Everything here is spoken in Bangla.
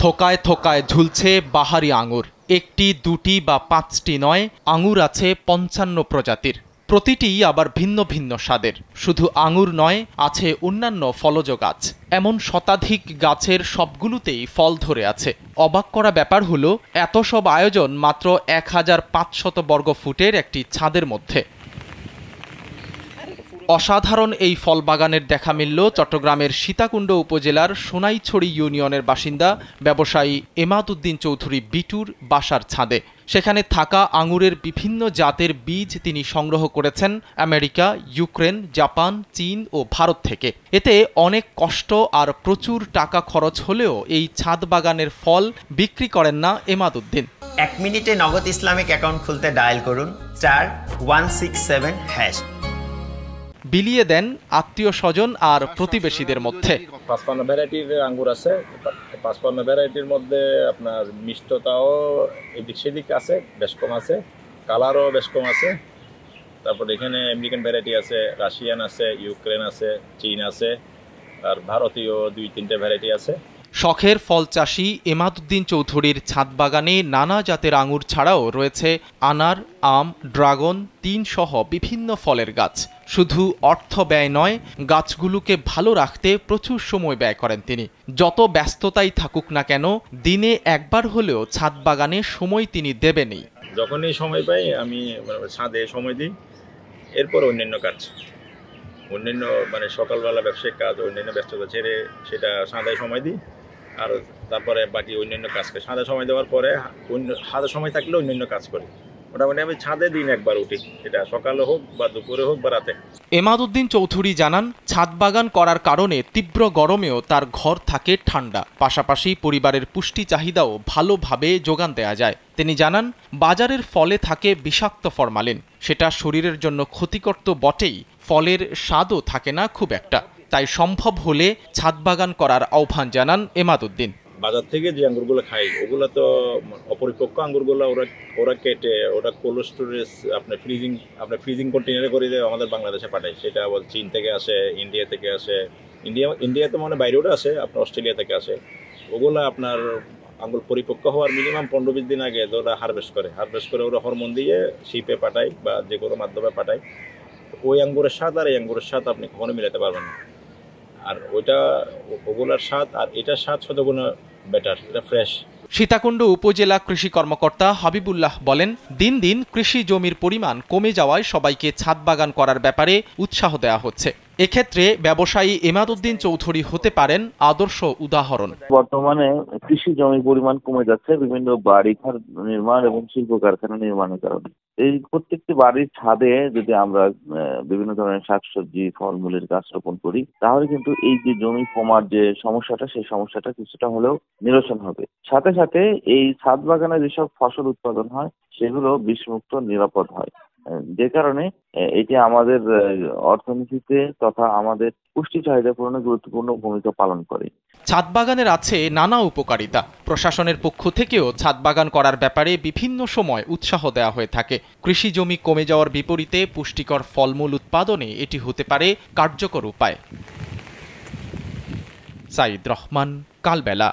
থোকায় থোকায় ঝুলছে বাহারি আঙুর। একটি, দুটি বা পাঁচটি নয়, আঙুর আছে ৫৫ প্রজাতির। প্রতিটিই আবার ভিন্ন ভিন্ন স্বাদের। শুধু আঙুর নয়, আছে অন্যান্য ফলজ গাছ। এমন শতাধিক গাছের সবগুলোতেই ফল ধরে আছে। অবাক করা ব্যাপার হলো, এত সব আয়োজন মাত্র ১৫০০ বর্গফুটের একটি ছাদের মধ্যে। অসাধারণ এই ফল বাগানের দেখা মিলল চট্টগ্রামের সীতাকুণ্ড উপজেলার সোনাইছড়ি ইউনিয়নের বাসিন্দা ব্যবসায়ী এমাদ উদ্দিন চৌধুরী বিটুর বাসার ছাদে। সেখানে থাকা আঙুরের বিভিন্ন জাতের বীজ তিনি সংগ্রহ করেছেন আমেরিকা, ইউক্রেন, জাপান, চীন ও ভারত থেকে। এতে অনেক কষ্ট আর প্রচুর টাকা খরচ হলেও এই ছাদ বাগানের ফল বিক্রি করেন না এমাদ উদ্দিন। 1 মিনিটে নগদ ইসলামিক অ্যাকাউন্ট খুলতে ডায়াল করুন *167#। বিলিয়ে দেন আত্মীয় স্বজন আর প্রতিবেশীদের মধ্যে। ৫৫ ভ্যারাইটির আঙ্গুর আছে। ৫৫ ভ্যারাইটির মধ্যে আপনার মিষ্টতাও এদিক সেদিক আছে, বেশ কম আছে, কালারও বেশ কম আছে। তারপর এখানে আমেরিকান ভ্যারাইটি আছে, রাশিয়ান আছে, ইউক্রেন আছে, চীন আছে, আর ভারতীয় ২-৩টে ভ্যারাইটি আছে। শখের ফল চাষী এমাদ উদ্দিন চৌধুরীর ছাদ বাগানে নানা জাতের আঙুর ছাড়াও রয়েছে আনার, আম, ড্রাগন, তিন সহ বিভিন্ন ফলের গাছ। শুধু অর্থ ব্যয় নয়, গাছগুলোকে ভালো রাখতে প্রচুর সময় ব্যয় করেন তিনি। যত ব্যস্ততাই থাকুক না কেন, দিনে একবার হলেও ছাদ বাগানে সময় তিনি দেবেনই। যখনই সময় পাই আমি ছাদে সময় দিই। এরপর অন্যান্য কাজ, অন্যান্য সকালবেলা ব্যবসায়িক কাজ, অন্যান্য ব্যস্ততা ছেড়ে সেটা ছাদে সময় দিই। আর তারপরে বাকি অন্যান্য কাজকে ছাদে সময় দেওয়ার পরে ছাদে সময় থাকলে অন্যান্য কাজ করি। মোটামুটি আমি ছাদে দিন একবার উঠি, এটা সকালে হোক বা দুপুরে হোক বা রাতে। এমাদ উদ্দিন চৌধুরী জানান, ছাদ বাগান করার কারণে তীব্র গরমেও তার ঘর থাকে ঠান্ডা। পাশাপাশি পরিবারের পুষ্টি চাহিদাও ভালোভাবে যোগান দেয়া যায়। তিনি জানান, বাজারের ফলে থাকে বিষাক্ত ফরমালিন। সেটা শরীরের জন্য ক্ষতিকর তো বটেই, ফলের স্বাদও থাকে না খুব একটা। তাই সম্ভব হলে ছাদ বাগান করার আহ্বান জানান এমাদ উদ্দিন। বাজার থেকে যে আঙ্গুরগুলো খাই, ওগুলো তো অপরিপক্ক আঙ্গুরগুলো ওরা কেটে ওটা কোল্ড স্টোরেজ ফ্রিজিং কন্টেনারে করে আমাদের বাংলাদেশে পাঠায়। সেটা আবার চীন থেকে আসে, ইন্ডিয়া থেকে আসে। ইন্ডিয়াতে বাইরেও আসে, আপনার অস্ট্রেলিয়া থেকে আসে। ওগুলো আপনার আঙ্গুর পরিপক্ক হওয়ার মিনিমাম 15-20 দিন আগে ওরা হারভেস্ট করে ওরা হরমোন দিয়ে শিপে পাঠায় বা যে কোনো মাধ্যমে পাঠায়। ওই আঙ্গুরের স্বাদ আর এই আঙ্গুরের স্বাদ আপনি কখনো মিলাতে পারবেন না। আর ওগুলার স্বাদ আর এটার স্বাদ শতগুণ বেটার, এটা ফ্রেশ। সীতাকুণ্ড উপজেলা কৃষি কর্মকর্তা হাবিবুল্লাহ বলেন, দিন দিন কৃষি জমির পরিমাণ কমে যাওয়ায় সবাইকে ছাদ বাগান করার ব্যাপারে উৎসাহ দেওয়া হচ্ছে। এক্ষেত্রে ব্যবসায়ী এমাদ উদ্দিন চৌধুরী হতে পারেন আদর্শ উদাহরণ। বর্তমানে কৃষি জমির পরিমাণ কমে যাচ্ছে বিভিন্ন বাড়িঘর নির্মাণ এবং শিল্প কারখানা নির্মাণের কারণে। এই প্রত্যেকটি বাড়ির ছাদে যদি আমরা বিভিন্ন ধরনের শাকসবজি, ফলমূলের গাছ রোপণ করি, তাহলে কিন্তু এই যে জমি কমার যে সমস্যাটা, সেই সমস্যাটা কিছুটা হলেও নিরসন হবে। সাথে সাথে এই ছাদ বাগানে যেসব ফসল উৎপাদন হয়, সেগুলো বিষমুক্ত, নিরাপদ হয়। যে কারণে এটি আমাদের অর্থনীতিতে তথা আমাদের পুষ্টি চাহিদা পূরণে গুরুত্বপূর্ণ ভূমিকা পালন করে। ছাদ বাগানের আছে নানা উপকারিতা। প্রশাসনের পক্ষ থেকেও ছাদ বাগান করার ব্যাপারে বিভিন্ন সময় উৎসাহ দেওয়া হয়ে থাকে। কৃষি জমি কমে যাওয়ার বিপরীতে পুষ্টিকর ফলমূল উৎপাদনে এটি হতে পারে কার্যকর উপায়। সাইদ রহমান, কালবেলা।